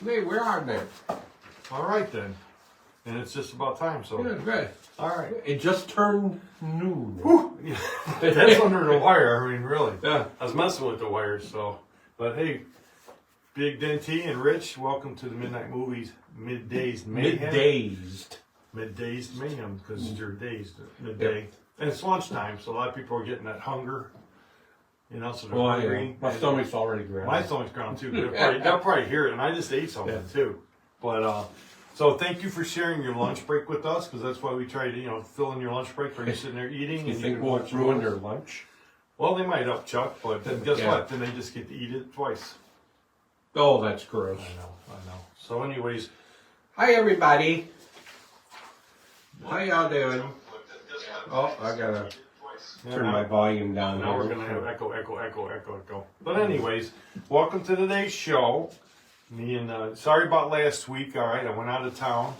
Hey, where are they? All right then. And it's just about time, so. Yeah, good. All right. It just turned noon. Whew. Yeah. That's under the wire. I mean, really. Yeah. I was messing with the wires, so. But hey, Big Denty and Rich, welcome to the Midnight Movies Mid-Dazed Mayhem. Mid-dazed. Mid-Dazed Mayhem, because you're dazed at midday. Yep. And it's lunchtime, so a lot of people are getting that hunger. You know, so they're hungry. My stomach's already ground. My stomach's ground too. They'll probably hear it, and I just ate something too. But so thank you for sharing your lunch break with us, because that's why we try to fill in your lunch break. Are you sitting there eating? You think we'll ruin their lunch? Well, they might up Chuck, but then guess what? Then they just get to eat it twice. Oh, that's gross. I know. So, anyways, hi everybody. How y'all doing? Oh, I gotta turn my volume down. Now we're gonna have echo. But anyways, welcome to today's show. Me and sorry about last week. All right, I went out of town.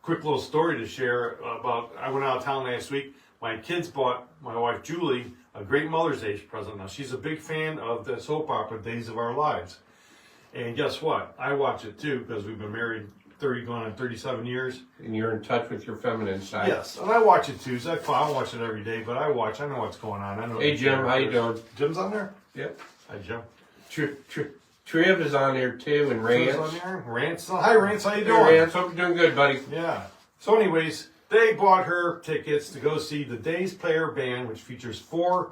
Quick little story to share about. I went out of town last week. My kids bought my wife Julie a great Mother's Day present. Now she's a big fan of the soap opera Days of Our Lives. And guess what? I watch it too, because we've been married going on 37 years. And you're in touch with your feminine side. Yes, and I watch it too. So I don't watch it every day, but I watch. I know what's going on. I know. Hey Jim, how you doing? Jim's on there? Yep. Hi Jim. Triv is on there too, and Rance. On there? Rance. Hi Rance, how you doing? Hey Rance, hope you're doing good, buddy. Yeah. So anyways, they bought her tickets to go see the Dazed Player Band, which features 4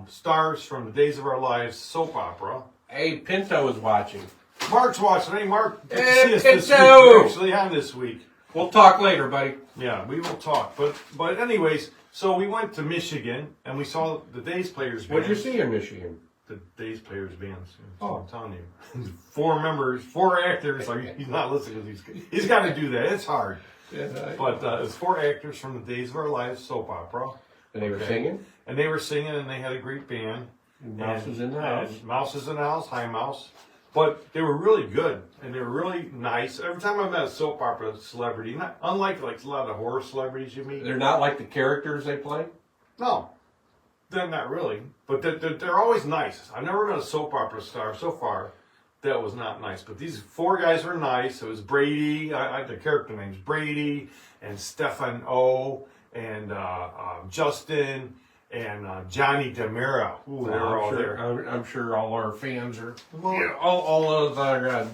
stars from the Days of Our Lives soap opera. Hey, Pinto is watching. Mark's watching. Hey, Mark. Good Hey, to see us this week. Pinto! You're actually on this week. We'll talk later, buddy. Yeah, we will talk. But anyways, so we went to Michigan and we saw the Dazed Players Band. What'd you see in Michigan? The Dazed Players Bands. I'm telling you. 4 members, 4 actors. He's not listening because he's got to do that. It's hard. Yeah, But it's 4 actors from the Days of Our Lives soap opera. And they were singing? And they were singing and they had a great band. Mouse is in the house. Mouse is in the house. Hi, Mouse. But they were really good and they were really nice. Every time I met a soap opera celebrity, unlike like a lot of the horror celebrities you meet. They're not like the characters they play? No, they're not really. But they're always nice. I've never met a soap opera star so far that was not nice. But these 4 guys were nice. It was Brady. The character name's Brady and Stefan O. and Justin. And Johnny DeMera. Ooh, they were all there. I'm sure all our fans are. All of our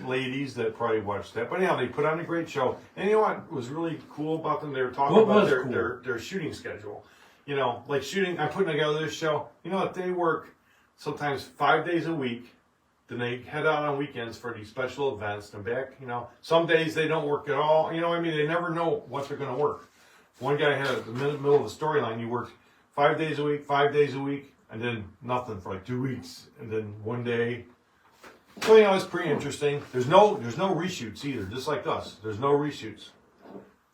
ladies that probably watched that. But anyhow, they put on a great show. And you know what was really cool about them? They were talking about their shooting schedule. You know, like shooting, I'm putting together this show. You know what? They work sometimes 5 days a week. Then they head out on weekends for these special events and back. You know, some days they don't work at all. You know what I mean? They never know what they're going to work. One guy had in the middle of the storyline, he worked 5 days a week, and then nothing for like 2 weeks, and then one day. So it's pretty interesting. There's no reshoots either, just like us. There's no reshoots.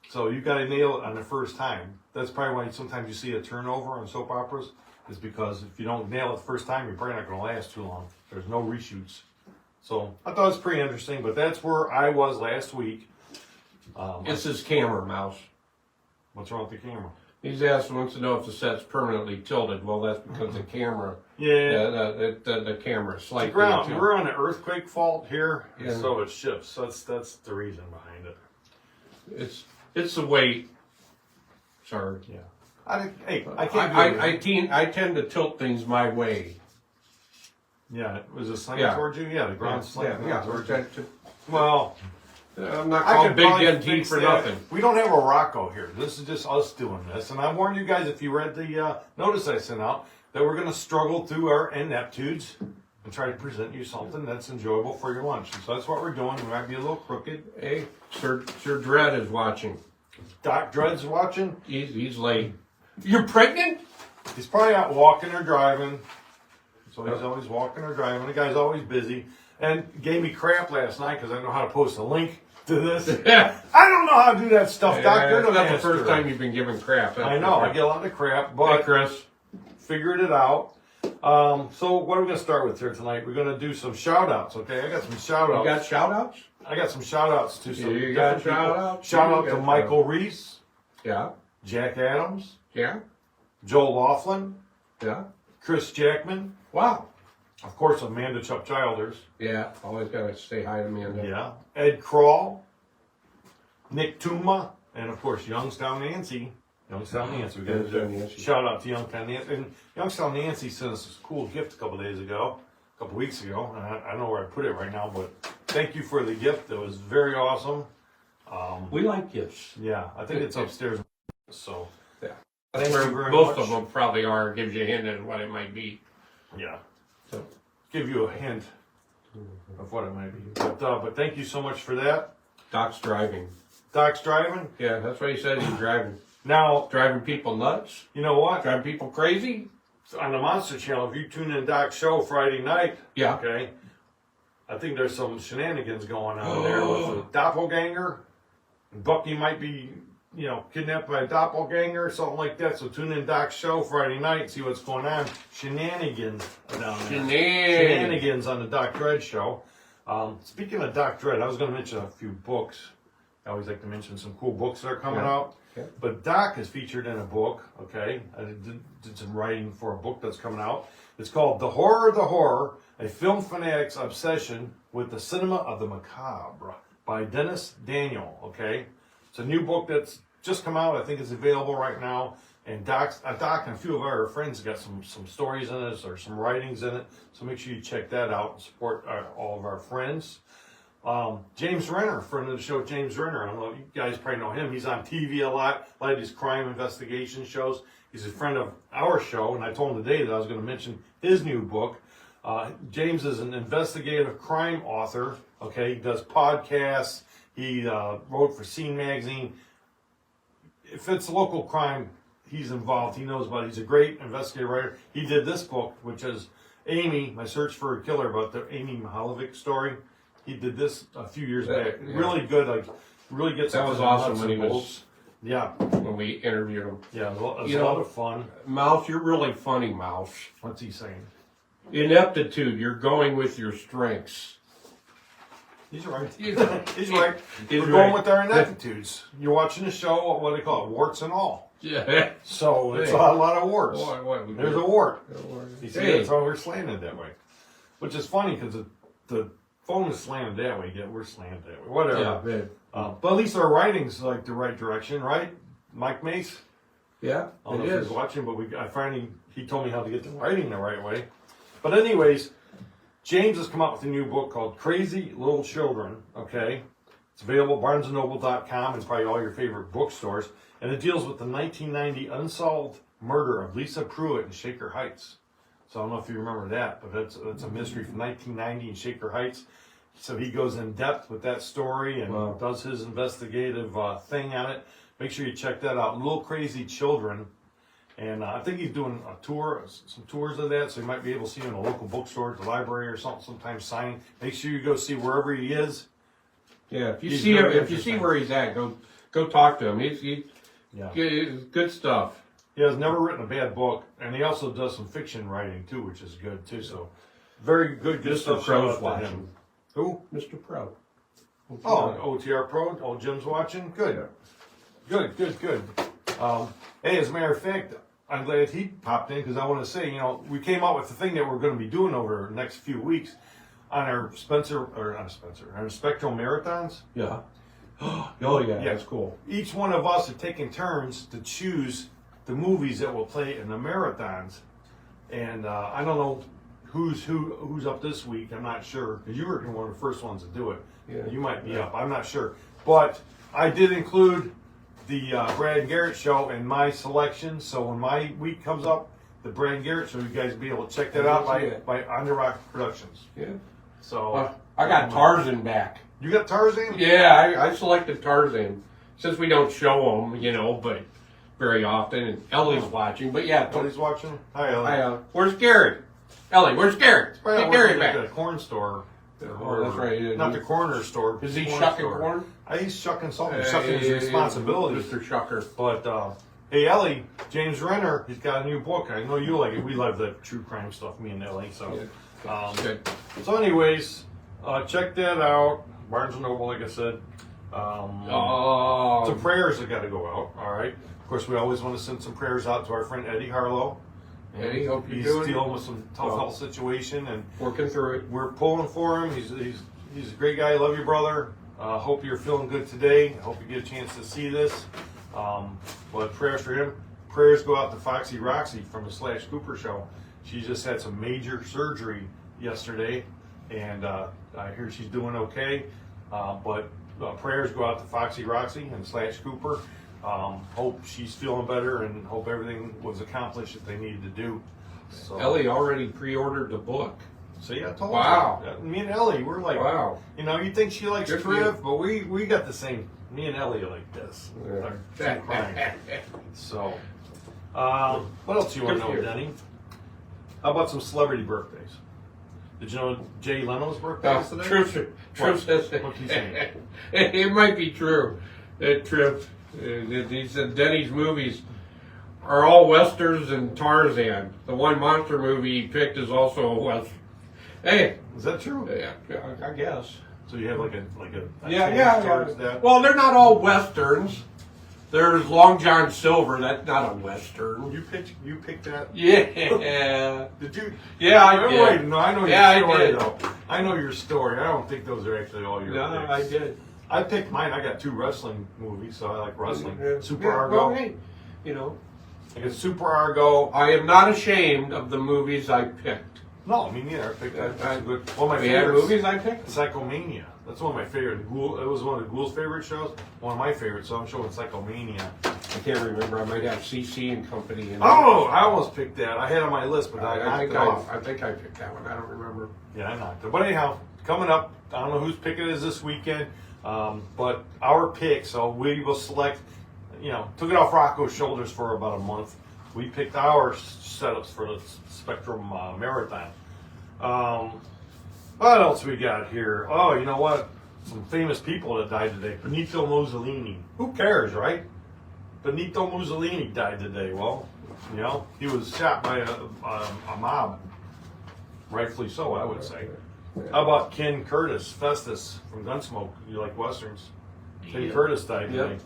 So you got to nail it on the first time. That's probably why sometimes you see a turnover on soap operas, is because if you don't nail it the first time, you're probably not going to last too long. There's no reshoots. So I thought it was pretty interesting, but that's where I was last week. It's his camera, Mouse. What's wrong with the camera? He's wants to know if the set's permanently tilted. Well, that's because the camera. Yeah. The camera is slightly tilted. We're on an earthquake fault here, yeah. So it shifts. So that's the reason behind it. It's the weight. Sorry. Yeah. I tend to tilt things my way. Yeah. Was it slanted towards you? Yeah. The ground's slanted towards you. Well. I'm not called Big NT for nothing. We don't have a Rocco here. This is just us doing this. And I warned you guys, if you read the notice I sent out, that we're going to struggle through our ineptitudes and try to present you something that's enjoyable for your lunch. And so that's what we're doing. We might be a little crooked. Hey, Sir Dredd is watching. Doc Dredd's watching? He's late. You're pregnant? He's probably out walking or driving. So he's always walking or driving. The guy's always busy. And gave me crap last night because I don't know how to post a link to this. I don't know how to do that stuff, Doctor. It's not the first time you've been given crap. I know. I get a lot of crap, but hey, Chris. Figured it out. So what are we going to start with here tonight? We're going to do some shout-outs, okay? I got some shout-outs. You got shout-outs? I got some shout-outs to some you got shout-outs? Shout-out to Michael Reese. Yeah. Jack Adams. Yeah. Joel Laughlin. Yeah. Chris Jackman. Wow. Of course, Amanda Chuck Childers. Yeah, always gotta say hi to Amanda. Yeah. Ed Crawl, Nick Tuma, and of course Youngstown Nancy. Youngstown Nancy. We got to shout out to Youngstown Nancy. And Youngstown Nancy sent us this cool gift a couple weeks ago. And I don't know where I put it right now, but thank you for the gift. It was very awesome. We like gifts. Yeah, I think it's upstairs. So yeah, thank you very most much. of them probably are. Gives you a hint at what it might be. Yeah. So Give you a hint of what it might be. But thank you so much for that. Doc's driving. Doc's driving? Yeah, that's what he said. He's driving. Now, Driving people nuts. you know what? Driving people crazy. On the Monster Channel, if you tune in Doc's show Friday night, Yeah. okay, I think there's some shenanigans going on there with a doppelganger. Bucky might be, kidnapped by a doppelganger or something like that. So tune in Doc's show Friday night, see what's going on. Shenanigans down there. Shenanigans on the Doc Dredd show. Speaking of Doc Dredd, I was going to mention a few books. I always like to mention some cool books that are coming out. Okay. But Doc is featured in a book, okay? I did some writing for a book that's coming out. It's called The Horror, a film fanatic's obsession with the cinema of the macabre by Dennis Daniel, okay? It's a new book that's just come out. I think it's available right now. And Doc and a few of our friends got some stories in it or some writings in it. So make sure you check that out and support all of our friends. James Renner, friend of the show, James Renner. I don't know, you guys probably know him. He's on TV a lot of these crime investigation shows. He's a friend of our show, and I told him today that I was going to mention his new book. James is an investigative crime author. Okay, he does podcasts. He wrote for Scene Magazine. If it's local crime, he's involved. He knows about it. He's a great investigative writer. He did this book, which is Amy, My Search for a Killer, about the Amy Mahalovic story. He did this a few years back. Yeah. Really good. Really gets That was awesome when he was. Yeah. When we interviewed him. Yeah, it was a lot of fun. Mouse, you're really funny, Mouse. What's he saying? Ineptitude, you're going with your strengths. He's right. He's right. He's right. He's We're right. going with our ineptitudes. You're watching the show, what do they call it? Warts and all. Yeah. So it's a lot of warts. What There's a wart. You see, Hey. that's why we're slanted that way. Which is funny because the phone is slanted that way, yet we're slanted that way. Whatever. Yeah, man. But at least our writing's like the right direction, right? Mike Mace? Yeah, I don't it know if is. he's watching, but he told me how to get the writing the right way. But anyways, James has come out with a new book called Crazy Little Children, okay? It's available at barnesandnoble.com and probably all your favorite bookstores. And it deals with the 1990 unsolved murder of Lisa Pruitt in Shaker Heights. So I don't know if you remember that, but that's a mystery from 1990 in Shaker Heights. So he goes in depth with that story and does his investigative thing on it. Make sure you check that out. Little Crazy Children. And I think he's doing a tour, some tours of that, so you might be able to see him in a local bookstore, at the library or something, sometimes signing. Make sure you go see wherever he is. Yeah, if you see him, if you see where he's at, go talk to him. He's good stuff. He has never written a bad book, and he also does some fiction writing too, which is good too. So very good Mr. stuff. Pro's Shout out to watching. him. Who? Mr. Pro. Oh, OTR Pro. Oh, Jim's watching. Good. Good. Hey, as a matter of fact, I'm glad he popped in because I want to say, we came out with the thing that we're going to be doing over the next few weeks on our Spectrum marathons. Yeah. Oh yeah, that's cool. Each one of us are taking turns to choose the movies that will play in the marathons, and I don't know who's up this week. I'm not sure because you were one of the first ones to do it. Yeah. You might be up. I'm not sure, but I did include the Brad and Garrett show in my selection. So when my week comes up, the Brad and Garrett show, you guys will be able to check that out by On the Rock Productions. Yeah. So I got Tarzan back. You got Tarzan? Yeah, I selected Tarzan since we don't show them, but very often. And Ellie's watching, but yeah. Ellie's watching. Hi, Ellie. Where's Gary? Ellie, where's Gary? Get Gary back. At the corn store. Oh, that's right. Not the corner store. Is he shucking corn? He's shucking something. Shucking his responsibilities. Mr. Shucker. But, hey, Ellie, James Renner, he's got a new book. I know you like it. We love the true crime stuff, me and Ellie. So, Good. So anyways, check that out. Barnes & Noble, like I said. Some prayers that got to go out, all right? Of course, we always want to send some prayers out to our friend Eddie Harlow. Eddie, hope you're he's doing dealing with some tough well. health situation, and working through it. we're pulling for him. He's a great guy. Love you, brother. Hope you're feeling good today. Hope you get a chance to see this. But prayers for him. Prayers go out to Foxy Roxy from the Slash Cooper show. She just had some major surgery yesterday, and I hear she's doing okay. But prayers go out to Foxy Roxy and Slash Cooper. Hope she's feeling better, and hope everything was accomplished that they needed to do. So, Ellie already pre-ordered the book. see, I told Wow. you. Me and Ellie, we're like, Wow. you know, you think she likes Good for you. Triv, but we got the same. Me and Ellie are like this. Yeah. They're crying. So, what else you want to Good for know, you. Denny? How about some celebrity birthdays? Did you know Jay Leno's birthday is today? True says What's he saying? it might be true. That Trip, he said Denny's movies are all westerns and Tarzan. The one monster movie he picked is also a western. Hey, Is that true? yeah, I guess. So you have like a Yeah. towards that? Well, they're not all westerns. There's Long John Silver. That's not a western. You picked that? Yeah. Did you? Yeah, I did. Wait, no, I know Yeah, I your story did. though. I know your story. I don't think those are actually all your No, picks. I did. I picked mine. I got 2 wrestling movies, so I like wrestling. Super Yeah, Argo. well, hey, you know, I got Super Argo. I am not ashamed of the movies I picked. No, me neither. I picked that. That's a good. One of my We had favorites. movies I picked. Psychomania. That's one of my favorite. It was one of the Ghoul's favorite shows. One of my favorites. So I'm showing Psychomania. I can't remember. I might have CC and Company. In Oh, I almost picked that. I had it on my list, but I I knocked think it off. I think I picked that one. I don't remember. Yeah, I knocked it. But anyhow, coming up, I don't know whose pick it is this weekend, but our pick, so we will select, took it off Rocco's shoulders for about a month. We picked our setups for the Spectrum Marathon. What else we got here? Oh, you know what? Some famous people that died today. Benito Mussolini. Who cares, right? Benito Mussolini died today. Well, he was shot by a mob. Rightfully so, I would say. How about Ken Curtis, Festus from Gunsmoke? You like westerns? Ken Yeah. Curtis died today.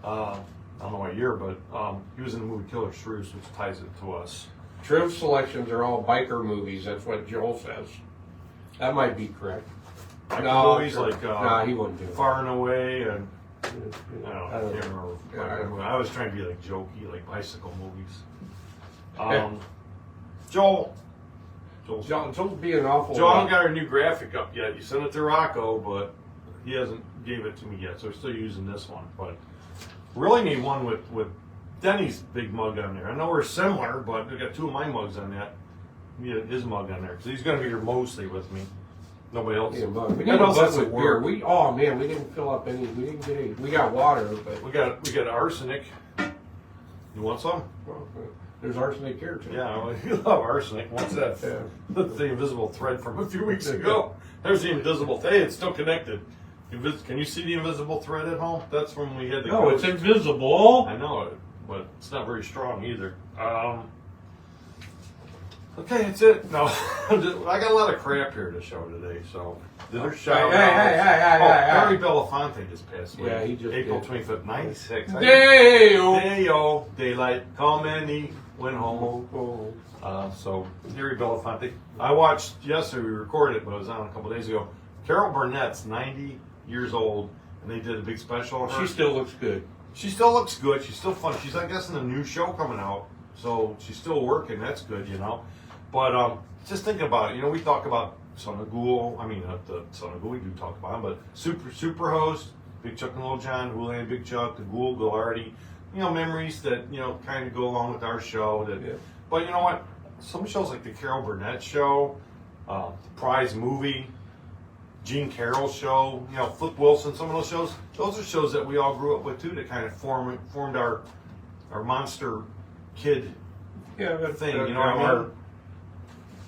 Yeah. I don't know what year, but he was in the movie Killer Shrews, which ties it to us. Triv selections are all biker movies. That's what Joel says. That might be correct. Movies sure. like No, he wouldn't do it. Far and Away, and I I can't don't remember. Yeah, I was trying to be like jokey, like bicycle movies. Joel, Joel's being an awful. Joel hasn't got our new graphic up yet. You sent it to Rocco, but he hasn't gave it to me yet, so we're still using this one. But really need one with Denny's big mug on there. I know we're similar, but we got 2 of my mugs on that. We need his mug on there because he's going to be here mostly with me. Nobody else. We need a mug. We need Nobody a else mug has to with beer. work. We didn't fill up any. We didn't get any. We got water, but We got arsenic. You want some? well, there's arsenic here too. Yeah, well, you love arsenic. What's that? Yeah. That's the invisible thread from a few weeks ago. There's the invisible thread. Hey, it's still connected. Can you see the invisible thread at home? That's when we had the. No, it's invisible. I know it, but it's not very strong either. Okay, that's it. No, I got a lot of crap here to show today. So, dinner shout Hey. Harry Belafonte just passed away. Yeah, he just April did. 25th, 96. Dale. Dayo, daylight, come and he went home. Oh. So, Harry Belafonte. I watched yesterday, we recorded it, but it was on a couple days ago. Carol Burnett's 90 years old, and they did a big special on her. She still looks good. She still looks good. She's still fun. She's, I guess, in a new show coming out, so she's still working. That's good, But just thinking about it, we talk about Son of Ghoul. I mean, the Son of Ghoul, we do talk about him, but super host, Big Chuck and Little John, Houlihan, Big Chuck, the Ghoul, Ghilardi. Memories that kind of go along with our show. Yeah. But you know what? Some shows like the Carol Burnett show, the Prize Movie, Gene Carroll's show, Flip Wilson, some of those shows. Those are shows that we all grew up with too, that kind of formed our monster kid thing. You know what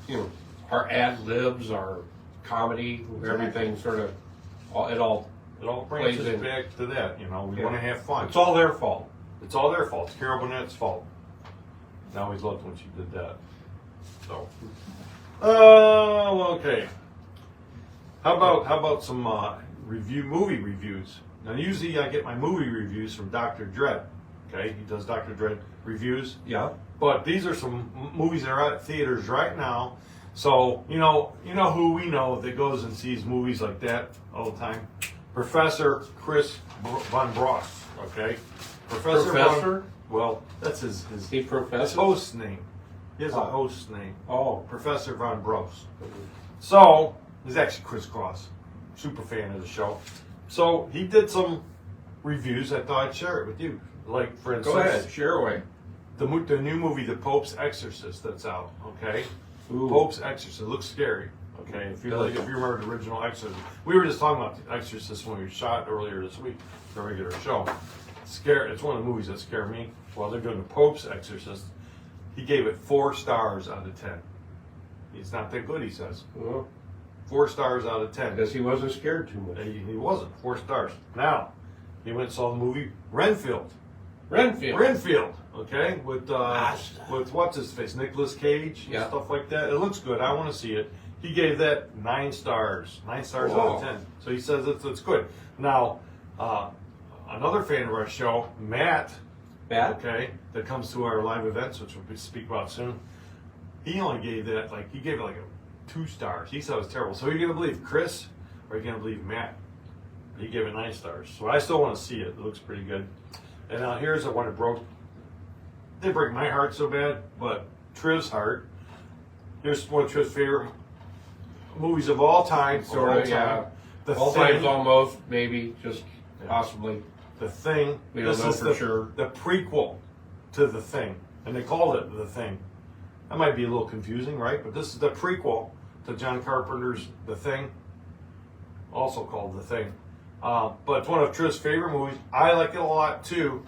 I mean? Our ad libs, our comedy, everything sort of, it all Brings plays us in. back to that. We want to have fun. It's all their fault. It's all their fault. It's Carol Burnett's fault. I always loved when she did that. So, okay. How about some movie reviews? Now, usually I get my movie reviews from Dr. Dredd. Okay, he does Dr. Dread reviews. Yeah. But these are some movies that are at theaters right now. So you know who we know that goes and sees movies like that all the time. Professor Chris Von Bross. Okay, Professor? Well, that's his He professor? host name. He has a Oh. host name. Oh. Professor Von Bross. So he's actually Chris Cross, super fan of the show. So he did some reviews. I thought I'd share it with you. Like for instance, Go ahead, share away. the new movie, The Pope's Exorcist, that's out. Okay, Ooh. Pope's Exorcist. It looks scary. Okay, if you remember the original Exorcist, we were just talking about The Exorcist when we shot earlier this week, the regular show. It's one of the movies that scare me. While they're doing The Pope's Exorcist, he gave it 4 stars out of 10. It's not that good, he says. Well, 4 stars out of I 10. guess he wasn't scared too much. He wasn't. 4 stars. Now, he went and saw the movie Renfield. Renfield. Okay, with what's his face, Nicolas Cage and Yeah. stuff like that. It looks good. I want to see it. He gave that 9 stars. 9 stars out of Whoa. 10. So he says it's good. Now, another fan of our show, Matt. Okay, that comes to our live events, which we'll speak about soon. He only gave that he gave it like a 2 stars. He said it was terrible. So are you gonna believe Chris or are you gonna believe Matt? He gave it 9 stars. So I still want to see it. It looks pretty good. And now here's one that didn't break my heart so bad, but Triv's heart. Here's one of Triv's favorite movies of all time. Sort of, yeah. The All Thing. times almost, maybe, just possibly. The Thing. We don't know for sure. The prequel to The Thing. And they called it The Thing. That might be a little confusing, right? But this is the prequel to John Carpenter's The Thing. Also called The Thing. But it's one of Triv's favorite movies. I like it a lot too.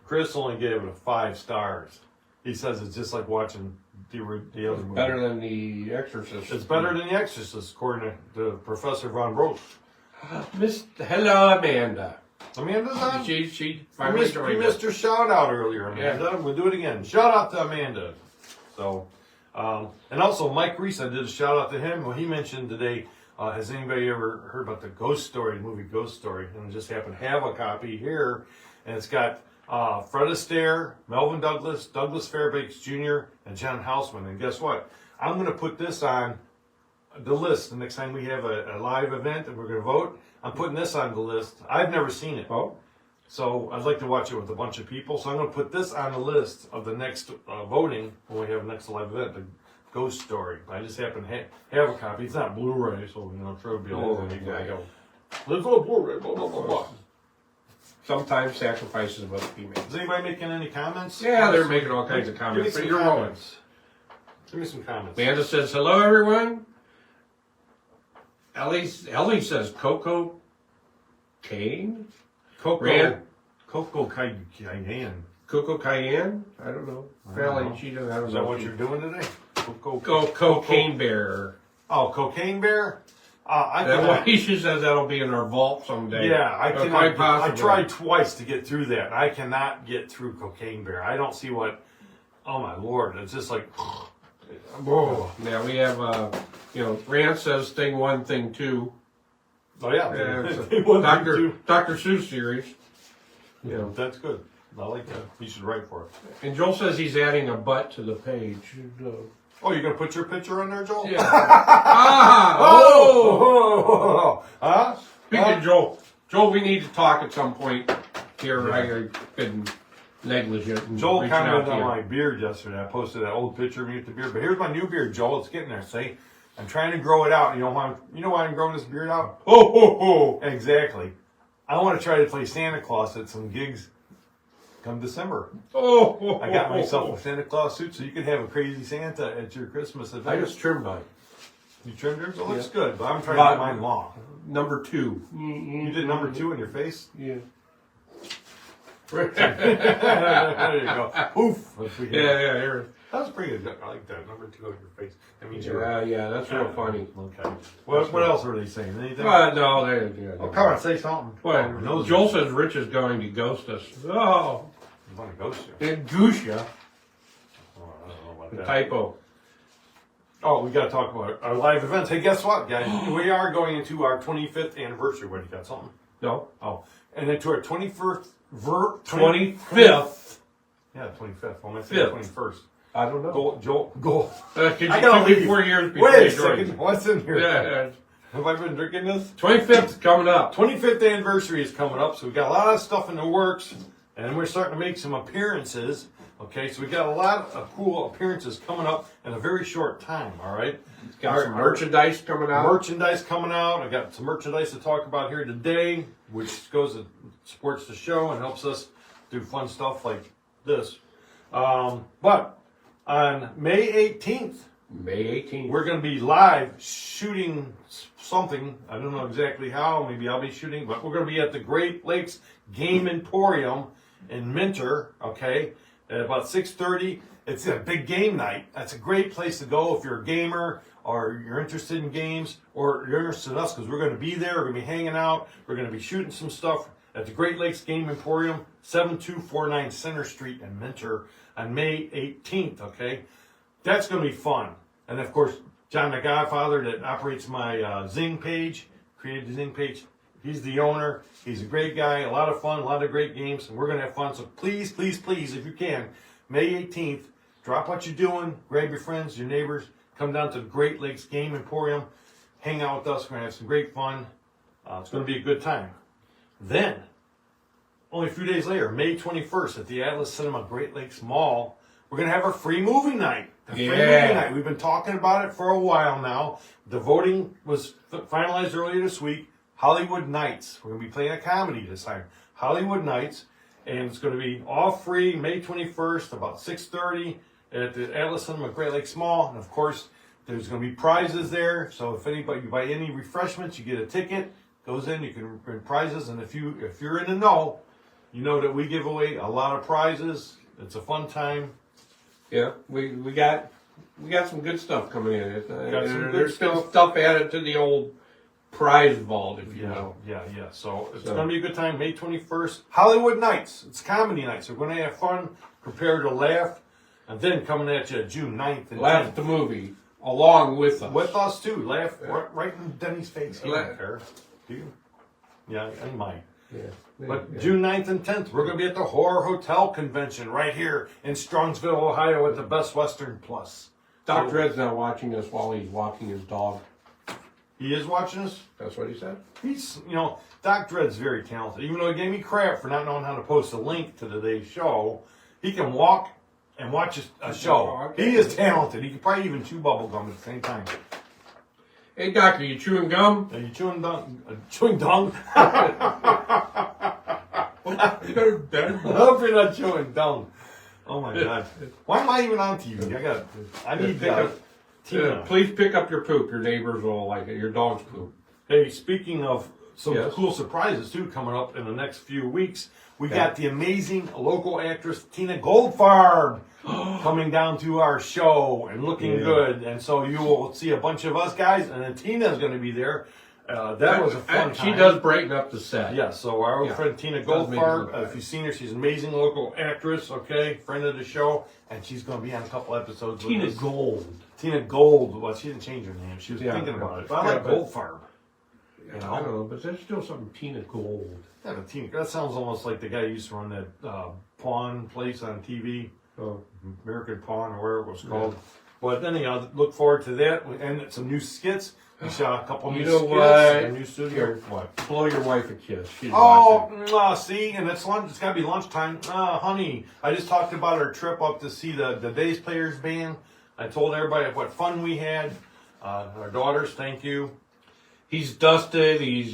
Chris only gave it 5 stars. He says it's just like watching the other movie. Better than The Exorcist. It's better than The Exorcist, according to Professor Von Bross. Hello, Amanda. Amanda's on. She finally We joined missed us. her shout out earlier, Amanda. Yeah. We'll do it again. Shout out to Amanda. So, and also Mike Reese, I did a shout out to him. Well, he mentioned today, has anybody ever heard about the Ghost Story, the movie Ghost Story? And I just happen to have a copy here. And it's got Fred Astaire, Melvin Douglas, Douglas Fairbanks Jr., and John Houseman. And guess what? I'm going to put this on the list the next time we have a live event and we're going to vote. I'm putting this on the list. I've never seen it. Oh. So I'd like to watch it with a bunch of people. So I'm going to put this on the list of the next voting when we have the next live event, the Ghost Story. I just happen to have a copy. It's not Blu-ray, so I'm sure it'll be all over me. Let's go Blu-ray, blah, blah, blah, blah. Sometimes sacrifices must be made. Is anybody making any comments? Yeah, they're making all kinds of comments. Give me But some you're rolling. comments. Give me some comments. Amanda says, hello, everyone. Ellie says, Coco Cane? Coco Cayenne. Coco Cayenne? I don't know. Valley Cheetah, I don't know. Is that what you're doing today? Cocaine Bear. Oh, Cocaine Bear? She says that'll be in our vault someday. Yeah, I Quite cannot. I possibly. tried twice to get through that. I cannot get through Cocaine Bear. I don't see what. Oh my lord! It's just like. Whoa. Now we have, Rand says thing 1, thing 2. Oh yeah. Dr. Seuss series. Yeah, that's good. I like that. You should write for it. And Joel says he's adding a butt to the page. Oh, you're gonna put your picture on there, Joel? Yeah. Oh! Huh? Speaking of Joel, we need to talk at some point here. I've been negligent. In Joel reaching out commented to on you. my beard yesterday. I posted that old picture of me with the beard. But here's my new beard, Joel. It's getting there. See, I'm trying to grow it out. You know why I'm growing this beard out? Oh! Exactly. I want to try to play Santa Claus at some gigs come December. Oh! I got myself a Santa Claus suit so you can have a crazy Santa at your Christmas event. I just trimmed mine. You trimmed yours? It looks good, but I'm trying But- to get mine long. Number 2. You did number 2 in your face? Yeah. There you go. Oof. Yeah, here. That was pretty good. I like that. Number 2 on your face. That means you're Yeah, that's real funny. okay. What else were they saying? Anything? No, they. Oh, come on, say something. Well, Nose Joel says Rich is going to ghost us. Oh, You want to ghost you? and goose ya. Oh, I don't know about The that. typo. Oh, we got to talk about our live events. Hey, guess what, guys? We are going into our 25th anniversary. What, you got something? No. Oh, and into our 21st 25th. Yeah, 25th. Well, I say 5th. 21st. I don't know. Go. It I gotta could be leave. 4 years before Wait a you joined. second. What's in here? Yeah. Have I been drinking this? 25th is coming up. 25th anniversary is coming up, so we got a lot of stuff in the works, and we're starting to make some appearances. Okay, so we got a lot of cool appearances coming up in a very short time. All right, Got some merchandise coming out. merchandise coming out. I got some merchandise to talk about here today, which goes and supports the show and helps us do fun stuff like this. But on May 18th, May 18th. we're going to be live shooting something. I don't know exactly how. Maybe I'll be shooting, but we're going to be at the Great Lakes Game Emporium in Minter. Okay, at about 6:30. It's a big game night. That's a great place to go if you're a gamer or you're interested in games or you're interested in us because we're going to be there. We're going to be hanging out. We're going to be shooting some stuff at the Great Lakes Game Emporium, 7249 Center Street in Minter on May 18th. Okay, that's going to be fun. And of course, John the Godfather that operates my Zing page, created the Zing page. He's the owner. He's a great guy. A lot of fun, a lot of great games, and we're going to have fun. So please, please, please, if you can, May 18th, drop what you're doing, grab your friends, your neighbors, come down to the Great Lakes Game Emporium, hang out with us. We're going to have some great fun. It's going to be a good time. Then, only a few days later, May 21st at the Atlas Cinema Great Lakes Mall, we're going to have our free movie night. The free movie night. We've been talking about it for a while now. The voting was finalized earlier this week. Hollywood Nights. We're going to be playing a comedy this time. Hollywood Nights. And it's going to be all free May 21st, about 6:30 at the Atlas Cinema Great Lakes Mall. And of course, there's going to be prizes there. So if anybody, you buy any refreshments, you get a ticket. Goes in, you can win prizes. And if you're in the know, you know that we give away a lot of prizes. It's a fun time. Yeah, we got some good stuff coming in. There's stuff. been stuff added to the old prize vault, if you will. Yeah. So it's going to be a good time. May 21st, Hollywood Nights. It's comedy nights. So we're going to have fun, prepare to laugh, and then coming at you June 9th and Laugh 10th. at the movie along with us. With us too. Laugh right in Denny's face. He don't care. Do you? Yeah, I might. Yeah. But June 9th and 10th, we're going to be at the Horror Hotel Convention right here in Strongsville, Ohio at the Best Western Plus. Doc Dred's now watching us while he's walking his dog. He is watching us? That's what he said. He's, Doc Dred's very talented. Even though he gave me crap for not knowing how to post a link to today's show, he can walk and watch a show. Oh, okay. He is talented. He can probably even chew bubble gum at the same time. Hey, Doc, are you chewing gum? Are you chewing dung? Chewing dung? I hope you're not chewing dung. Oh my God! Why am I even on TV? I need Tina. Please pick up your poop. Your neighbors will like it. Your dog's poop. Hey, speaking of some Yes. cool surprises too, coming up in the next few weeks, we got the amazing local actress Tina Goldfarb coming down to our show and looking good. And so you will see a bunch of us guys, and then Tina's going to be there. That was a fun time. She does brighten up the set. Yeah, so our old friend Tina Goldfarb, if you've seen her, she's an amazing local actress, okay, friend of the show, and she's going to be on a couple episodes Tina with us. Gold. Tina Gold. Well, she didn't change her name. She was thinking about it. But I like Goldfarb. I don't know, but there's still something Tina Gold. Yeah, but Tina, that sounds almost like the guy who used to run that pawn place on TV, American Pawn, or whatever it was called. But anyhow, look forward to that, and some new skits. We shot a couple new skits. What? A new studio. What? Blow your wife a kiss. She's watching. See, and it's lunch. It's got to be lunchtime. Honey, I just talked about our trip up to see the Dazed Players band. I told everybody what fun we had. Our daughters, thank you. He's dusted. He's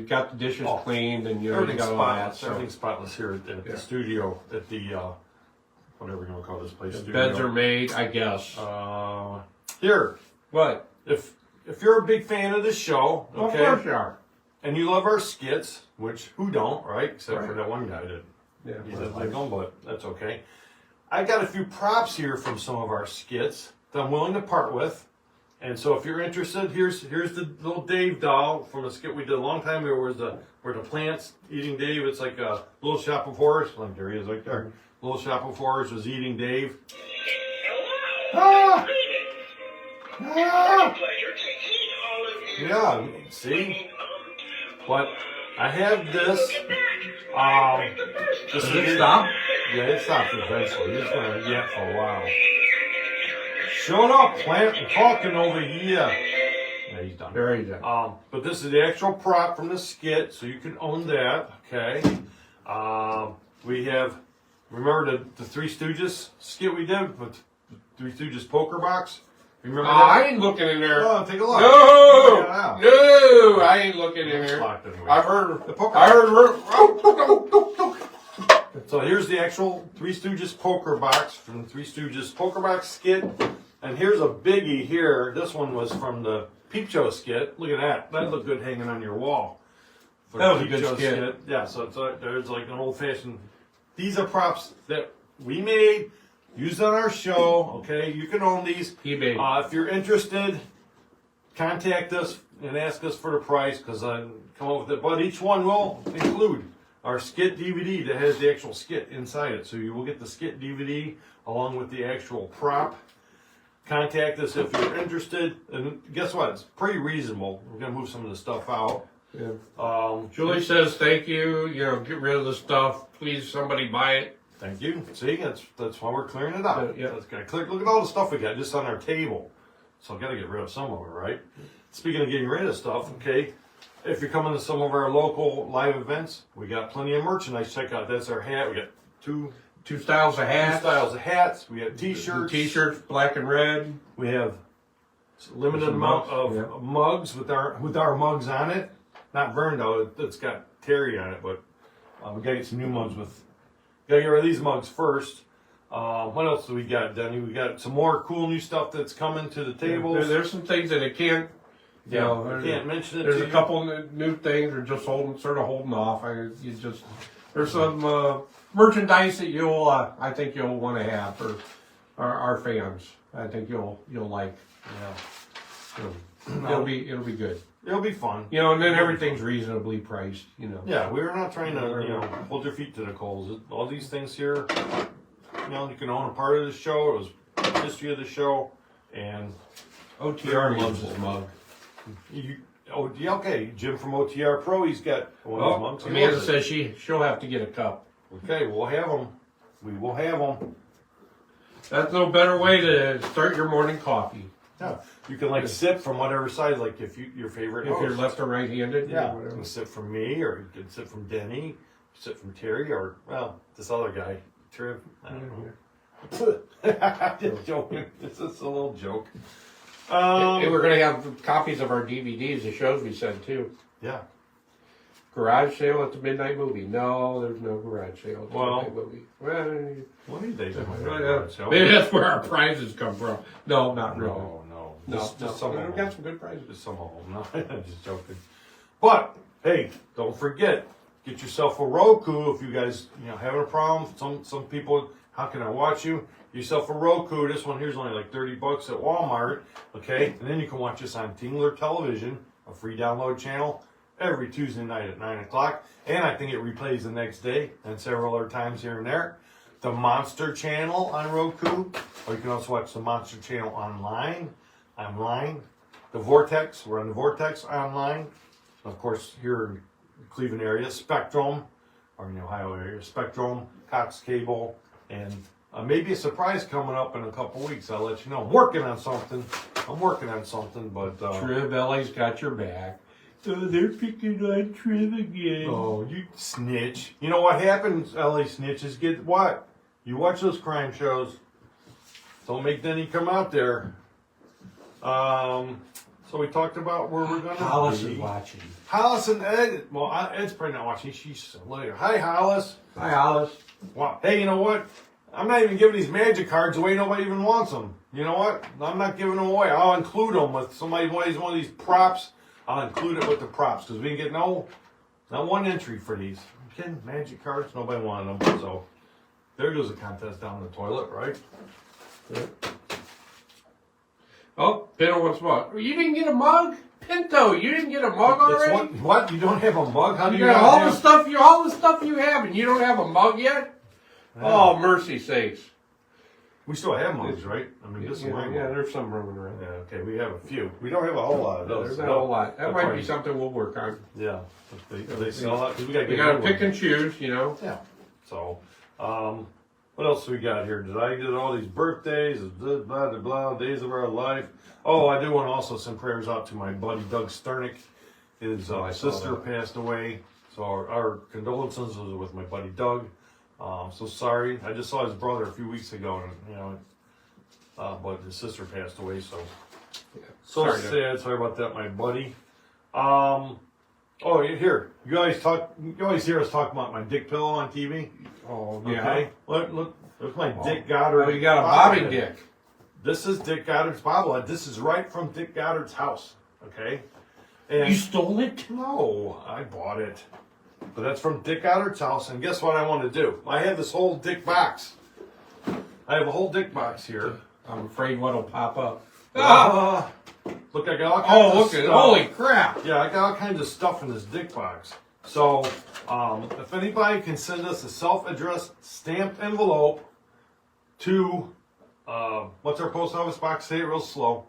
got the dishes cleaned, and everything's got all spotless. that. Everything's spotless here at the studio, at the whatever you want to call this place. The beds are made, I guess. Here, What? if you're a big fan of this show, okay, Of course you are. and you love our skits, which who don't, right? Except for that one guy that he doesn't like them, but that's okay. I got a few props here from some of our skits that I'm willing to part with. And so if you're interested, here's the little Dave doll from a skit we did a long time ago where the plant's eating Dave. It's like a Little Shop of Horrors. Like there he is right there. Little Shop of Horrors was eating Dave. Ah! Ah! Yeah, see? But I have this. This Does it stop? Yeah, it stops eventually. It's going to yap for a while. Shut up, plant. I'm talking over here. Yeah, he's done. There he's done. But this is the actual prop from the skit, so you can own that. Okay. We have, remember the Three Stooges skit we did with the Three Stooges poker box? Remember that? I ain't looking in there. Oh, take a look. No, Check it out. no, I ain't looking in It's there. locked anyway. I've heard. The poker I heard. So here's the actual Three Stooges poker box from the Three Stooges poker box skit. And here's a biggie here. This one was from the Peep Show skit. Look at that. That looked good hanging on your wall. For That the was a Peep good Show skit. Yeah, so there's like an old fashioned. These are props that we made, used on our show. Okay, you can own these. eBay. If you're interested, contact us and ask us for the price because I come up with it. But each one will include our skit DVD that has the actual skit inside it. So you will get the skit DVD along with the actual prop. Contact us if you're interested. And guess what? It's pretty reasonable. We're going to move some of the stuff out. Yeah. Julie says thank you. You know, get rid of the stuff. Please, somebody buy it. Thank you. See, that's why we're clearing it out. Yeah. That's good. Look at all the stuff we got just on our table. So I've got to get rid of some of it, right? Speaking of getting rid of stuff, okay, if you're coming to some of our local live events, we got plenty of merchandise. Check out, that's our hat. We got two Two styles of hats. styles of hats. We have t-shirts. T-shirts, black and red. We have a limited Some amount mugs, of mugs with our mugs on it. Not burned out. It's got Terry on it, but we got to get some new mugs with. Got to get rid of these mugs first. What else do we got, Denny? We got some more cool new stuff that's coming to the tables. There's some things that it can't. You know, I can't mention it. There's to a you. couple new things are just sort of holding off. There's some merchandise that I think you'll want to have for our fans. I think you'll like. Yeah. It'll be good. It'll be fun. You know, and then everything's reasonably priced. You know. Yeah, we're not trying to hold your feet to the coals. All these things here, you can own a part of the show. It was the history of the show, and OTR loves his mug. Okay. Jim from OTR Pro, he's got one of those mugs. Amanda says she'll have to get a cup. Okay, we'll have them. We will have them. That's no better way to start your morning coffee. Yeah, you can sip from whatever side, like if your favorite. If you're left or right-handed, yeah, or whatever. you can sip from me, or you can sip from Denny, sip from Terry, or this other guy, Triv. I don't know. Just joking. It's just a little joke. Hey, we're going to have copies of our DVDs, the shows we sent too. Yeah. Garage sale at the midnight movie. No, there's no garage sale at the midnight movie. Well, What do they do? maybe that's where our prizes come from. No, not really. No. No, Just some of we've them. got some good prizes. Just some of them. No, I'm just joking. But hey, don't forget, get yourself a Roku if you guys having a problem. Some people, how can I watch you? Get yourself a Roku. This one here's only like $30 at Walmart. Okay, and then you can watch this on Tingler Television, a free download channel, every Tuesday night at 9 o'clock. And I think it replays the next day and several other times here and there. The Monster Channel on Roku, or you can also watch the Monster Channel online. The Vortex, we're on the Vortex online. Of course, here in the Cleveland area, Spectrum, or in the Ohio area, Spectrum, Cox Cable, and maybe a surprise coming up in a couple weeks. I'll let you know. I'm working on something, but... Triv, Ellie's got your back. Oh, they're picking on Triv again. Oh, you snitch. You know what happens, Ellie snitches? Get what? You watch those crime shows. Don't make Denny come out there. So we talked about where we're going to be. Hollis is watching. Hollis and Ed. Well, Ed's probably not watching. She's later. Hi, Hollis. Hi, Hollis. Wow. Hey, you know what? I'm not even giving these magic cards away. Nobody even wants them. You know what? I'm not giving them away. I'll include them with somebody who one of these props. I'll include it with the props because we can get not one entry for these. I'm kidding. Magic cards. Nobody wanted them. So there goes a contest down the toilet, right? Oh, Pinto wants a mug. You didn't get a mug? Pinto, you didn't get a mug already? What? You don't have a mug? How do You you got not all have- the stuff you have, and you don't have a mug yet? Oh, mercy sakes. We still have movies, right? I mean, this is my yeah, there's some roaming around. Yeah, okay, we have a few. We don't have a whole lot of those. There's not a whole lot. That might be something we'll work on. Yeah, they sell out. We We gotta pick and choose, you know. Yeah. So, what else we got here? Did I get all these birthdays? Blah, blah, blah, days of our life. Oh, I do want to also send prayers out to my buddy Doug Sternick. His sister passed away. So our condolences with my buddy Doug. So sorry. I just saw his brother a few weeks ago, and you know, but his sister passed away. So Sorry, sad. Sorry about that, my buddy. Oh, here. You always hear us talk about my dick pillow on TV. Oh, yeah. Okay. Look. There's my Dick Goddard. Oh, you got a bobbing dick. This is Dick Goddard's bobblehead. This is right from Dick Goddard's house. Okay. And You stole it? no, I bought it. But that's from Dick Goddard's house. And guess what I want to do? I have this whole dick box. I have a whole dick box here. I'm afraid what'll pop up. Look, I got all kinds of stuff. Holy crap. Yeah, I got all kinds of stuff in this dick box. So, if anybody can send us a self-addressed stamped envelope to, what's our post office box? Say it real slow.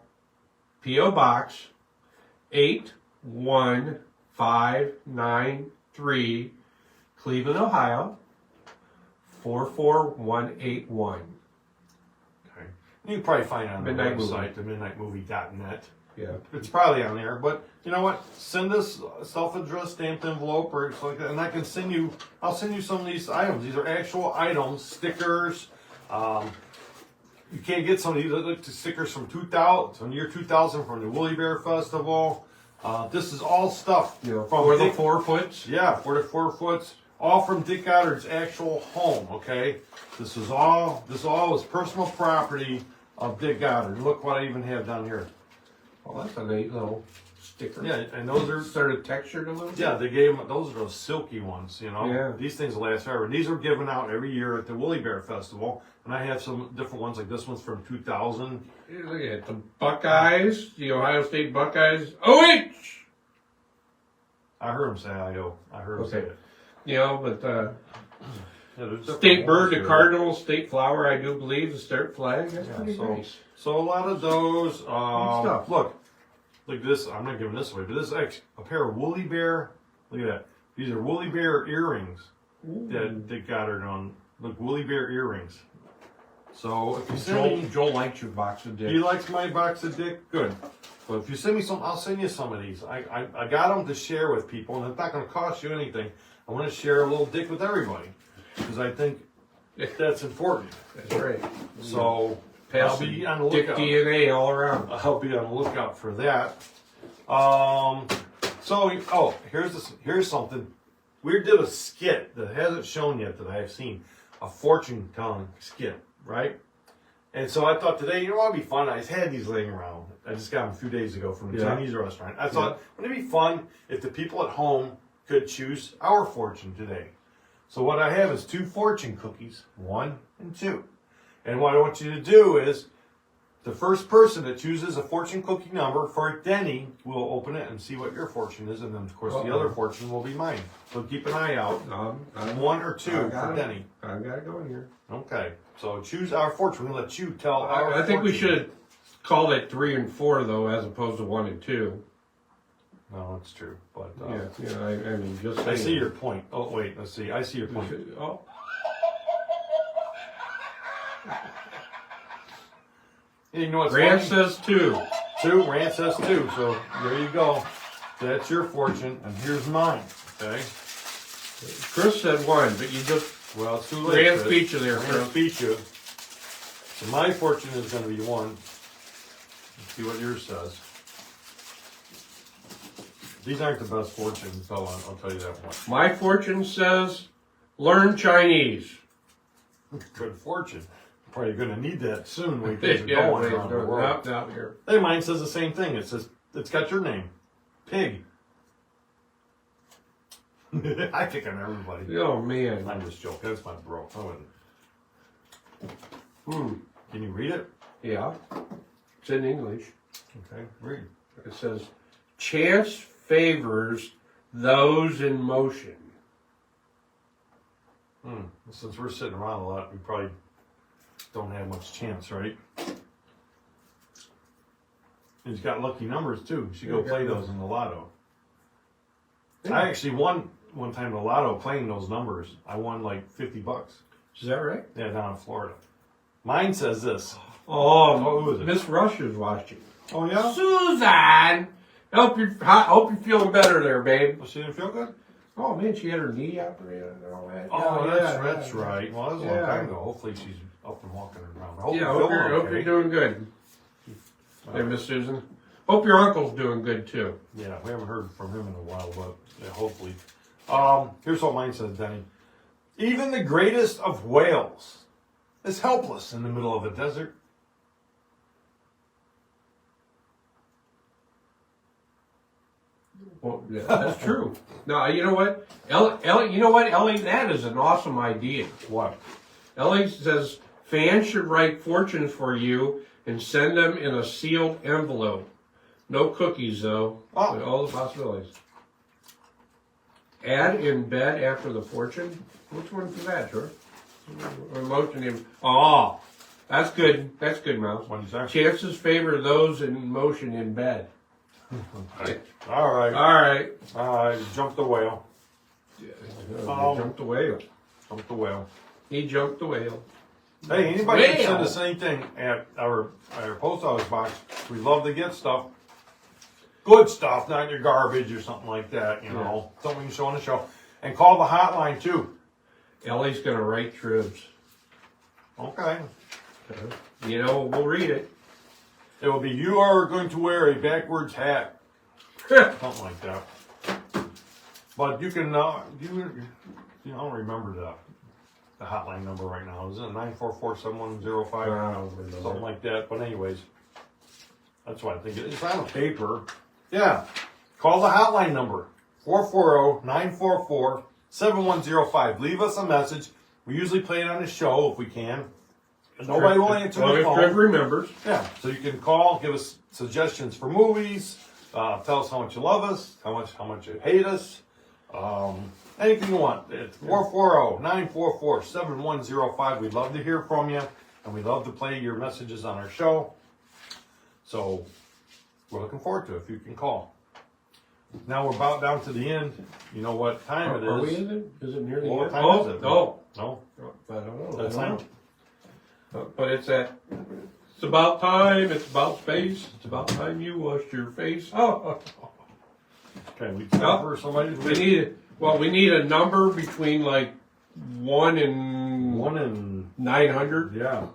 P.O. Box 81593, Cleveland, Ohio 44181. Okay. You can probably find it on the Midnight website, the midnightmovie.net. Yeah. It's probably on there, but you know what? Send us a self-addressed stamped envelope or something like that, and I can send you. I'll send you some of these items. These are actual items, stickers. You can't get some of these. Look, stickers from 2000, from year 2000, from the Woolly Bear Festival. This is all stuff from for the Dick, 4 foots. yeah, 4 all from Dick Goddard's actual home. Okay, this all is personal property of Dick Goddard. Look what I even have down here. Oh, that's a neat little sticker. Yeah, and those are sort of textured a little bit. Yeah, they gave them. Those are those silky ones, you know. Yeah. These things last forever. And these are given out every year at the Woolly Bear Festival, and I have some different ones. Like this one's from 2000. Here, look at the Buckeyes, the Ohio State Buckeyes. OH! I heard him say "I-O." I heard him say it. You know, but Yeah, there's different state bird, ones the here. cardinal, state flower, I do believe, the state flag. That's pretty nice. So a lot of those. stuff. Look at this. I'm not giving this away, but this is actually a pair of Woolly Bear. Look at that. These are Woolly Bear earrings that Dick Goddard on. Look, Woolly Bear earrings. So if you send me, Joel likes your box of dicks. he likes my box of dick. Good. But if you send me some, I'll send you some of these. I got them to share with people, and it's not going to cost you anything. I want to share a little dick with everybody because I think that's important. That's right. So I'll be on the dick lookout. DNA all around. I'll be on the lookout for that. Here's something. We did a skit that hasn't shown yet that I have seen, a fortune telling skit, right? And so I thought today, you know what would be fun? I just had these laying around. I just got them a few days ago from a Chinese restaurant. I thought, wouldn't it be fun if the people at home could choose our fortune today? So what I have is 2 fortune cookies, 1 and 2. And what I want you to do is, the first person that chooses a fortune cookie number for Denny will open it and see what your fortune is, and then of course the other fortune will be mine. So keep an eye out. 1 or 2 for Denny. I've got it going here. Okay, so choose our fortune. We're gonna let you tell our I think we fortune. should call it 3 and 4 though, as opposed to 1 and 2. No, that's true. But I mean, just I saying. see your point. Oh wait, let's see. I see your point. Oh. You know what's Rand funny? says 2. 2. Rand says 2. So there you go. That's your fortune, and here's mine. Okay. Chris said 1, but you just Well, it's too late. Rand Chris. speech you there, Rand Chris. speech you. So my fortune is going to be 1. Let's see what yours says. These aren't the best fortunes, I'll tell you that much. My fortune says learn Chinese. Good fortune. Probably going to need that soon when things are going around the world. Not here. Hey, mine says the same thing. It says, it's got your name. Pig. I pick on everybody. Oh man. I'm just joking. That's my bro. I wouldn't. Can you read it? Yeah. It's in English. Okay, read. It says chance favors those in motion. Since we're sitting around a lot, we probably don't have much chance, right? And he's got lucky numbers too. You should go play those in the lotto. Yeah. I actually won one time the lotto playing those numbers. I won like $50. Is that right? Yeah, down in Florida. Mine says this. Oh, who is it? Miss Rush is watching. Oh yeah? Susan! Hope you're feeling better there, babe. Well, she didn't feel good? Oh man, she had her knee operated and all that. Oh, Yeah, that's right. Well, that was a long time ago. Hopefully she's up and walking around. Hope Hope you're doing good. Hey, Miss Susan. Hope your uncle's doing good too. Yeah, we haven't heard from him in a while, but yeah, hopefully. Here's what mine says, Denny. Even the greatest of whales is helpless in the middle of a desert. Well, yeah, that's true. No, you know what? Ellie, that is an awesome idea. What? Ellie says fans should write fortunes for you and send them in a sealed envelope. No cookies, though. Oh. But all the possibilities. Add in bed after the fortune. Which one's that, George? Emotion in. Oh, that's good. That's good, Mouse. What did you say? Chances favor those in motion in bed. Okay. All right. All right. Jump the whale. He jumped the whale. Jump the whale. He jumped the whale. Hey, anybody can Whale. send us anything at our post office box. We love to get stuff. Good stuff, not your garbage or something like that, you know. Something we can show on the show. And call the hotline too. Ellie's gonna write tribs. Okay. You know, we'll read it. It will be, you are going to wear a backwards hat. Something like that. But you can, I don't remember the hotline number right now. Is it 944-7105? Something like that. But anyways, that's what I think it is. It's on a paper. Yeah. Call the hotline number. 440-944-7105. Leave us a message. We usually play it on the show if we can. And nobody will answer the phone. Trev remembers. Yeah, so you can call, give us suggestions for movies, tell us how much you love us, how much you hate us, anything you want. It's 440-944-7105. We'd love to hear from you, and we'd love to play your messages on our show. So we're looking forward to it if you can call. Now we're about down to the end. You know what time it is. Are we in it? Is it near the What end? time is it? No. No? I don't know. That's I don't time? know. But it's about time, it's about space, it's about time you washed your face. Oh. Okay, we time for somebody to We need a number between like 1 and 900. Yeah.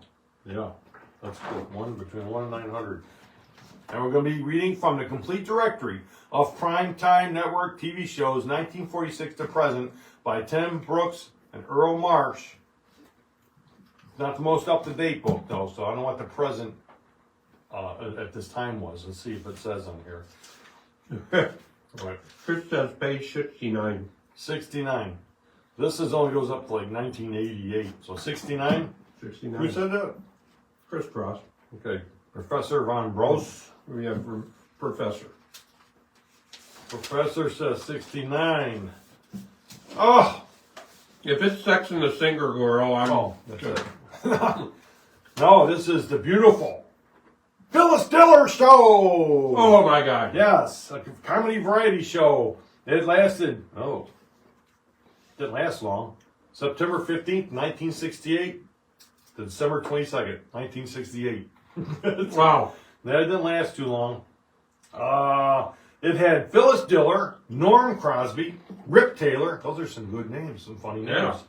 That's good. Between 1 and 900. And we're going to be reading from the complete directory of primetime network TV shows 1946 to present by Tim Brooks and Earl Marsh. Not the most up-to-date book, though, so I don't know what the present at this time was. Let's see if it says on here. Right. Chris says page 69. 69. This only goes up to like 1988. So 69? 69. Who said that? Crisscross. Okay. Professor Von Bros. We have Professor. Professor says 69. Oh! If it's Sex and the Singer Girl, I'm That's it. No, this is the beautiful Phyllis Diller Show! Oh my God. Yes, a comedy variety show. It lasted, didn't last long. September 15th, 1968 to December 22nd, 1968. Wow. That didn't last too long. It had Phyllis Diller, Norm Crosby, Rip Taylor. Those are some good names, some funny names. Yeah.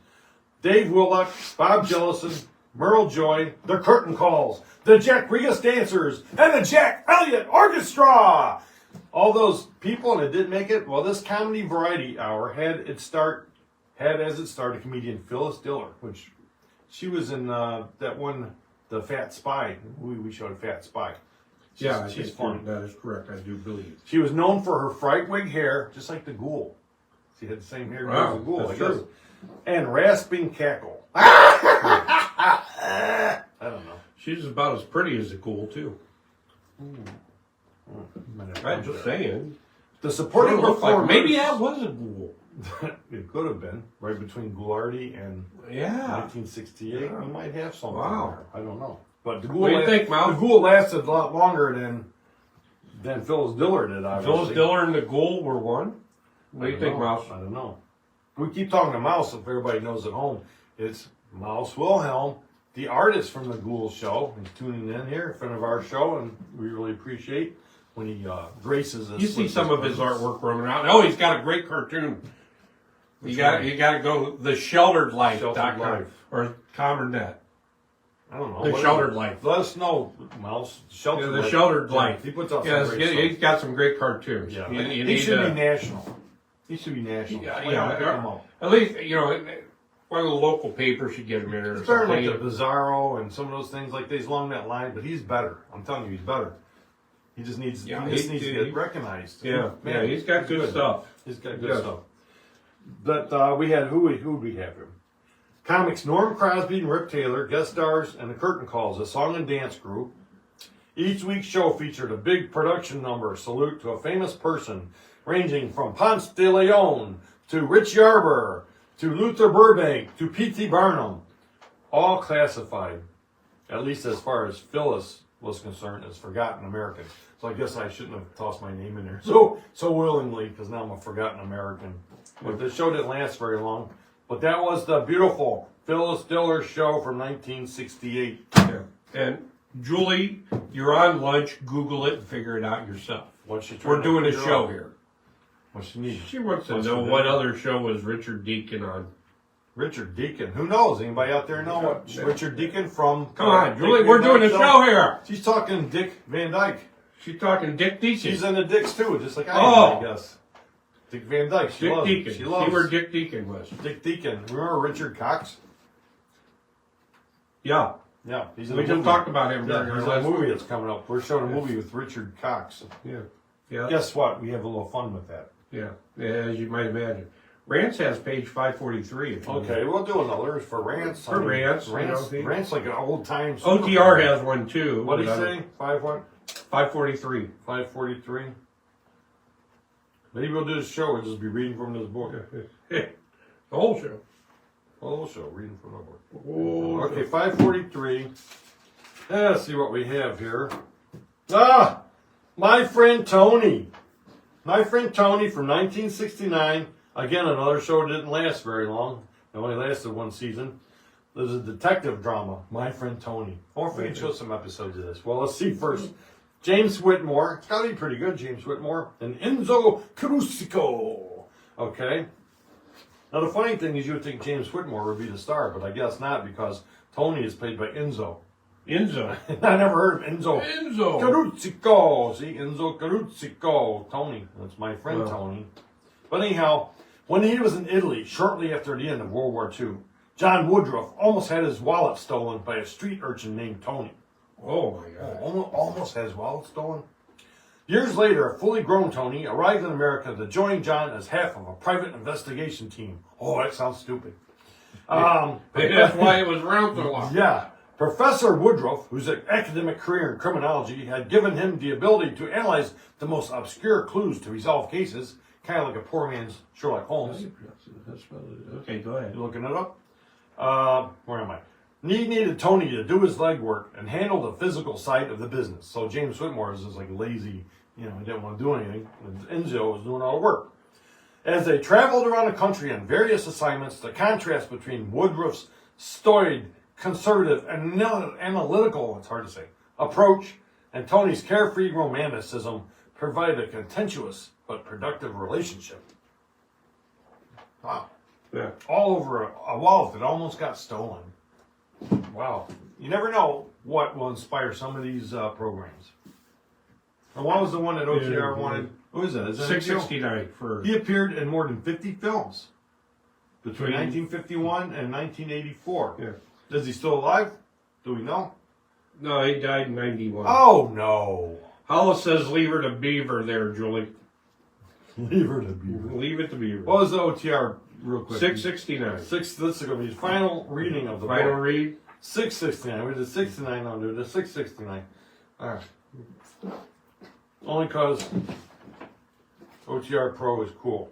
Dave Willock, Bob Jellison, Merle Joy, The Curtain Calls, the Jack Regas Dancers, and the Jack Elliott Orchestra. All those people, and it didn't make it. Well, this comedy variety hour had as its start comedian Phyllis Diller, which she was in that one, The Fat Spy. We showed Fat Spy. She's funny. That is correct. I do believe. She was known for her fright wig hair, just like the Ghoul. She had the same hair as the Ghoul, that's I guess. true. And rasping cackle. I don't know. She's about as pretty as a ghoul too. I'm just saying. The supporting performers. Maybe that was a ghoul. It could have been right between Ghoulardi and 1968. Yeah. We might have something Wow. there. I don't know. But the ghoul, What do you think, Mal? the ghoul lasted a lot longer than Phyllis Diller did, obviously. Phyllis Diller and the ghoul were one? What do you think, Mouse? I don't know. We keep talking to Mouse, if everybody knows at home. It's Mouse Wilhelm, the artist from the Ghoul Show. He's tuning in here in front of our show, and we really appreciate when he graces us. You see some of his artwork roaming around. Oh, he's got a great cartoon. You got to go the Sheltered Life. Sheltered Life. Or Commernet. I don't know. The Sheltered Life. Let us know, Mouse. Yeah, the Sheltered Life. He puts out Yes, some great stuff. he's got some great cartoons. Yeah. You He need should to- be national. He should be national. Yeah. At least, one of the local papers should get him in there. It's better like the Bizarro and some of those things like these along that line, but he's better. I'm telling you, he's better. He just needs, Yeah, he just needs to get recognized. Yeah, Man, he's got good stuff. He's got good stuff. But we had, who would we have here? Comics Norm Crosby and Rip Taylor, guest stars, and the Curtain Calls, a song and dance group. Each week's show featured a big production number salute to a famous person, ranging from Ponce de Leon to Rich Yarber to Luther Burbank to P.T. Barnum, all classified, at least as far as Phyllis was concerned, as forgotten American. So I guess I shouldn't have tossed my name in there so willingly, because now I'm a forgotten American. But the show didn't last very long. But that was the beautiful Phyllis Diller show from 1968. Yeah. And Julie, you're on lunch. Google it and figure it out yourself. We're doing a show here. What she needs. She wants to know what other show was Richard Deacon on. Richard Deacon. Who knows? Anybody out there know what Richard Deacon from? Come on, Julie, we're doing a show here. She's talking Dick Van Dyke. She's talking Dick Deacon. She's in the Dicks too, just like I am, I guess. Dick Van Dyke. She Dick loves Deacon. She loves See where Dick Deacon was. Dick Deacon. Remember Richard Cox? Yeah. Yeah. He's in We a just movie. talked about him Yeah, during our he's in a last movie that's coming up. We're showing a movie with Richard Cox. Yeah. Yeah. Guess what? We have a little fun with that. Yeah. As you might imagine. Rance has page 543. Okay, we'll do another for Rance. For Rance, Rance like an old time. OTR has one too. What did he say? 543. 543. Maybe we'll do this show. We'll just be reading from this book. The whole show. Whole show, reading from the book. Oh, Okay, 543. Let's see what we have here. Ah, My Friend Tony. My Friend Tony from 1969. Again, another show that didn't last very long. It only lasted one season. There's a detective drama, My Friend Tony. Or if we can show some episodes of this. Well, let's see first. James Whitmore. It's got to be pretty good, James Whitmore. And Enzo Carusico. Okay. Now, the funny thing is you would think James Whitmore would be the star, but I guess not, because Tony is played by Enzo. Enzo. I never heard of Enzo. Enzo. Carusico. See, Enzo Carusico. Tony. That's my friend Tony. But anyhow, when he was in Italy, shortly after the end of World War II, John Woodruff almost had his wallet stolen by a street urchin named Tony. Oh, my God. Almost had his wallet stolen. Years later, a fully grown Tony arrived in America to join John as half of a private investigation team. Oh, that sounds stupid. That's why it was around so long. Yeah. Professor Woodruff, whose academic career in criminology had given him the ability to analyze the most obscure clues to resolve cases, kind of like a poor man's Sherlock Holmes. Okay, go ahead. You looking it up? Where am I? He needed Tony to do his legwork and handle the physical side of the business. So James Whitmore is just like lazy, he didn't want to do anything. And Enzo was doing all the work. As they traveled around the country on various assignments, the contrast between Woodruff's stoic, conservative, and analytical, it's hard to say, approach and Tony's carefree romanticism provided a contentious but productive relationship. Wow. Yeah. All over a wallet that almost got stolen. Wow. You never know what will inspire some of these programs. And what was the one that OTR wanted? Who is that? Is that 669 for... He appeared in more than 50 films between 1951 and 1984. Yeah. Is he still alive? Do we know? No, he died in 91. Oh, no. Hollis says leave her to Beaver there, Julie. Leave her to Beaver. Leave it to Beaver. What was the OTR, real quick? 669. This is going to be the final reading of the book. Final read? 669. We did 69 under the 669. All right. Only because OTR Pro is cool.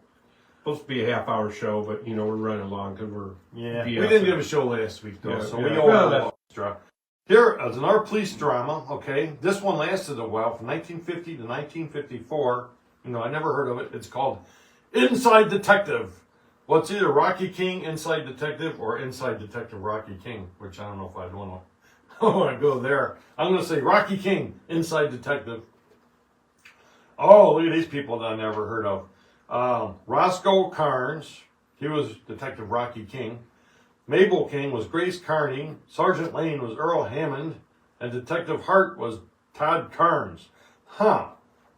Supposed to be a half-hour show, but we're running long because we're We didn't give a show last week though, so we owe well, extra. Here is another police drama. Okay, this one lasted a while, from 1950 to 1954. I never heard of it. It's called Inside Detective. Well, it's either Rocky King, Inside Detective, or Inside Detective Rocky King, which I don't know if I'd want to go there. I'm going to say Rocky King, Inside Detective. Oh, look at these people that I never heard of. Roscoe Carnes, he was Detective Rocky King. Mabel King was Grace Carney. Sergeant Lane was Earl Hammond. And Detective Hart was Todd Carnes. Huh.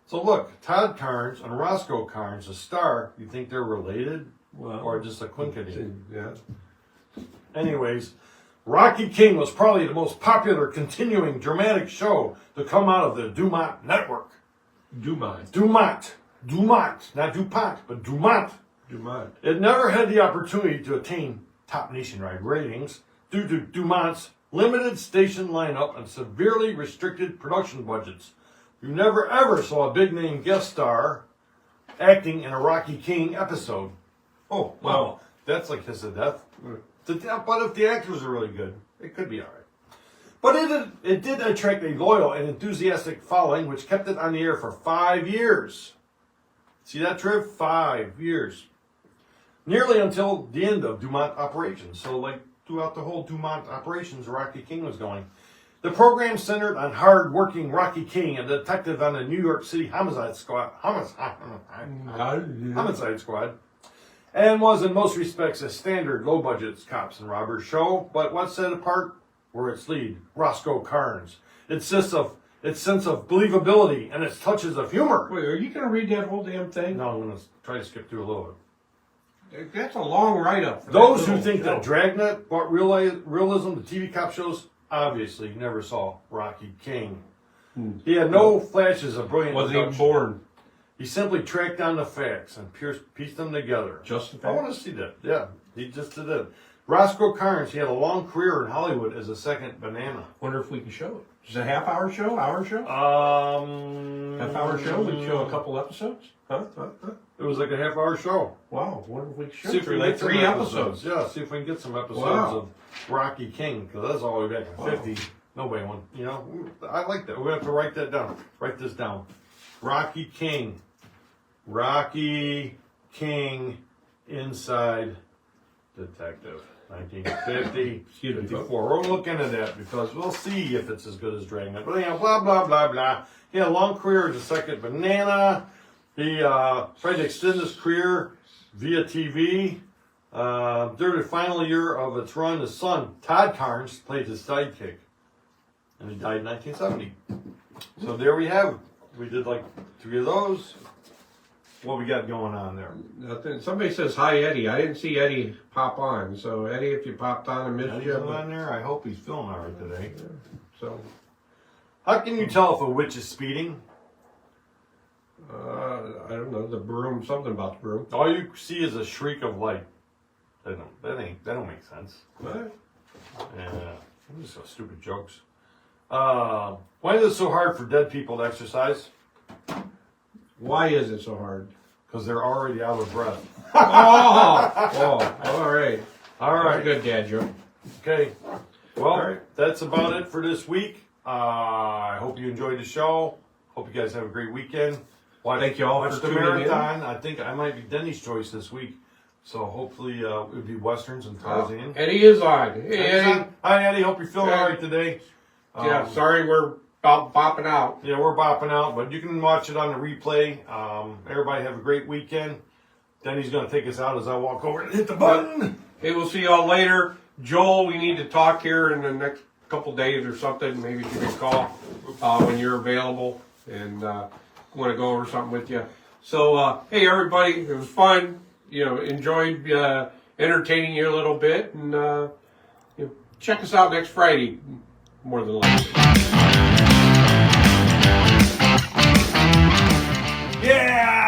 So look, Todd Carnes and Roscoe Carnes, the star, you think they're related? Well, or just a quinkity? Yeah. Anyways, Rocky King was probably the most popular continuing dramatic show to come out of the Dumont network. Dumont, not DuPont, but Dumont. It never had the opportunity to attain top nationwide ratings due to Dumont's limited station lineup and severely restricted production budgets. You never ever saw a big name guest star acting in a Rocky King episode. Oh, wow. That's like kiss of death. But if the actors are really good, it could be all right. But it did attract a loyal and enthusiastic following, which kept it on the air for 5 years. See that, Triv? 5 years. Nearly until the end of Dumont operations. So, like, throughout the whole Dumont operations, Rocky King was going. The program centered on hard-working Rocky King, a detective on the New York City homicide squad, and was in most respects a standard low-budget cops and robbers show. But what set apart were its lead, Roscoe Carnes. Its sense of believability and its touches of humor. Wait, are you going to read that whole damn thing? No, I'm going to try to skip through a little bit. That's a long write-up. Those who think that Dragnet brought realism to TV cop shows obviously never saw Rocky King. He had no flashes of brilliant Wasn't even born. He simply tracked down the facts and pieced them together. Just the facts? I want to see that. Yeah, he just did it. Roscoe Carnes, he had a long career in Hollywood as a second banana. Wonder if we can show it. Is it a half-hour show? Hour show? Half-hour show? We can show a couple episodes? Huh? It was like a half-hour show. Wow. Wonder if we can show see if we like 3 episodes. Yeah, see if we can get some episodes of Rocky King, because that's all the way back in 50. Nobody won. I like that. We're going to have to write that down. Write this down. Rocky King. Rocky King Inside Detective. 1950, 54. We're looking at that because we'll see if it's as good as Dragnet. But anyhow, blah, blah, blah, blah. He had a long career as a second banana. He tried to extend his career via TV. During the final year of its run, his son, Todd Carnes, played his sidekick. And he died in 1970. So there we have it. We did like 3 of those. What we got going on there? Nothing. Somebody says, hi, Eddie. I didn't see Eddie pop on. So, Eddie, if you popped on and missed you. on there? I hope he's feeling all right today. Yeah. So, how can you tell if a witch is speeding? I don't know. The broom, something about the broom. All you see is a shriek of light. That don't make sense. What? Yeah, I'm just so stupid jokes. Why is it so hard for dead people to exercise? Why is it so hard? Because they're already out of breath. All right. All right. That's a good dad joke. Okay. Well, that's about it for this week. I hope you enjoyed the show. Hope you guys have a great weekend. Thank you all for the tuning marathon. in. I think I might be Denny's choice this week. So hopefully it would be Westerns and Tarzan. Eddie is on. Hey, Eddie. Hi, Eddie. Hope you're feeling all right today. Yeah, sorry we're about bopping out. Yeah, we're bopping out, but you can watch it on the replay. Everybody have a great weekend. Denny's going to take us out as I walk over and hit the button. Hey, we'll see y'all later. Joel, we need to talk here in the next couple days or something. Maybe give me a call when you're available and want to go over something with you. So, hey, everybody, it was fun. Enjoyed entertaining you a little bit. And check us out next Friday, more than likely. Yeah!